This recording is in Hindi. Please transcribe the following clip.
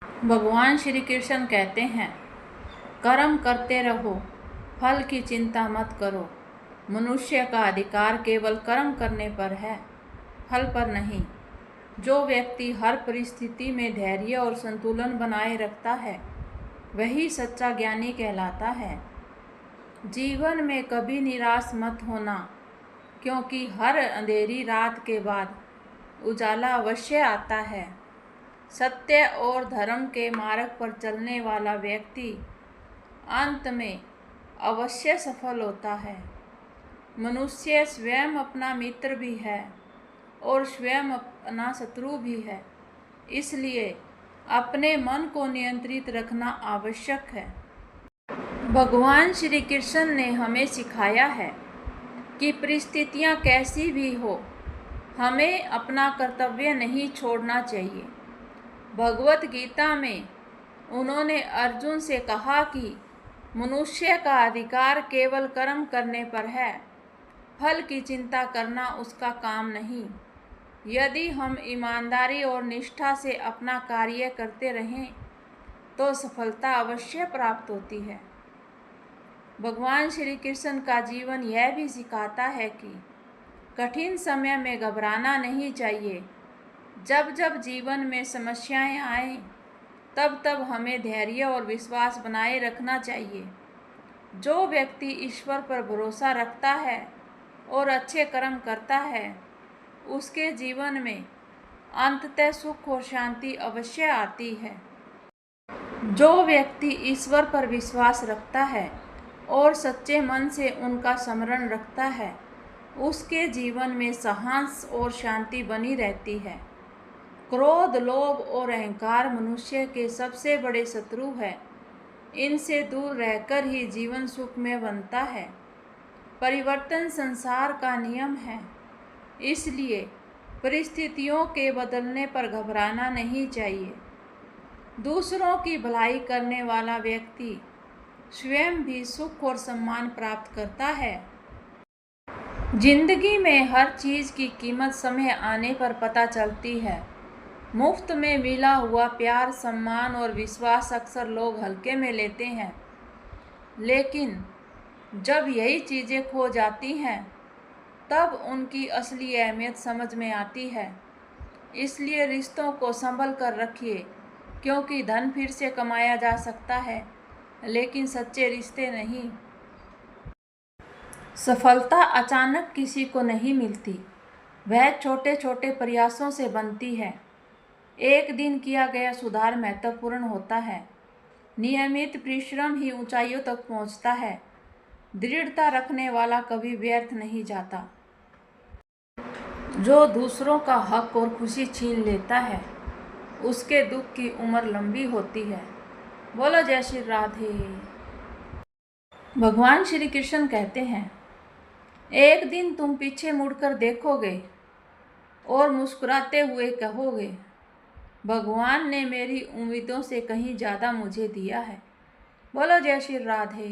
भगवान श्री कृष्ण कहते हैं, कर्म करते रहो, फल की चिंता मत करो। मनुष्य का अधिकार केवल कर्म करने पर है, फल पर नहीं। जो व्यक्ति हर परिस्थिति में धैर्य और संतुलन बनाए रखता है, वही सच्चा ज्ञानी कहलाता है। जीवन में कभी निराश मत होना, क्योंकि हर अंधेरी रात के बाद उजाला अवश्य आता है। सत्य और धर्म के मार्ग पर चलने वाला व्यक्ति अंत में अवश्य सफल होता है। मनुष्य स्वयं अपना मित्र भी है और स्वयं अपना शत्रु भी है, इसलिए अपने मन को नियंत्रित रखना आवश्यक है। भगवान श्री कृष्ण ने हमें सिखाया है कि परिस्थितियां कैसी भी हो, हमें अपना कर्तव्य नहीं छोड़ना चाहिए। भगवत गीता में उन्होंने अर्जुन से कहा कि मनुष्य का अधिकार केवल कर्म करने पर है, फल की चिंता करना उसका काम नहीं। यदि हम ईमानदारी और निष्ठा से अपना कार्य करते रहें तो सफलता अवश्य प्राप्त होती है। भगवान श्री कृष्ण का जीवन यह भी सिखाता है कि कठिन समय में घबराना नहीं चाहिए। जब जब जीवन में समस्याएं आएं, तब तब हमें धैर्य और विश्वास बनाए रखना चाहिए। जो व्यक्ति ईश्वर पर भरोसा रखता है और अच्छे कर्म करता है, उसके जीवन में अंततः सुख और शांति अवश्य आती है। जो व्यक्ति ईश्वर पर विश्वास रखता है और सच्चे मन से उनका स्मरण रखता है, उसके जीवन में साहस और शांति बनी रहती है। क्रोध, लोभ और अहंकार मनुष्य के सबसे बड़े शत्रु हैं। इनसे दूर रहकर ही जीवन सुखमय बनता है। परिवर्तन संसार का नियम है, इसलिए परिस्थितियों के बदलने पर घबराना नहीं चाहिए। दूसरों की भलाई करने वाला व्यक्ति स्वयं भी सुख और सम्मान प्राप्त करता है। जिंदगी में हर चीज की कीमत समय आने पर पता चलती है। मुफ्त में मिला हुआ प्यार, सम्मान और विश्वास अक्सर लोग हल्के में लेते हैं, लेकिन जब यही चीज़ें खो जाती हैं, तब उनकी असली अहमियत समझ में आती है। इसलिए रिश्तों को संभल कर रखिए, क्योंकि धन फिर से कमाया जा सकता है, लेकिन सच्चे रिश्ते नहीं। सफलता अचानक किसी को नहीं मिलती, वह छोटे छोटे प्रयासों से बनती है। एक दिन किया गया सुधार महत्वपूर्ण होता है। नियमित परिश्रम ही ऊंचाइयों तक पहुंचता है। दृढ़ता रखने वाला कभी व्यर्थ नहीं जाता। जो दूसरों का हक और खुशी छीन लेता है, उसके दुख की उम्र लंबी होती है। बोलो जय श्री राधे। भगवान श्री कृष्ण कहते हैं, एक दिन तुम पीछे मुड़कर देखोगे और मुस्कुराते हुए कहोगे, भगवान ने मेरी उम्मीदों से कहीं ज़्यादा मुझे दिया है। बोलो जय श्री राधे।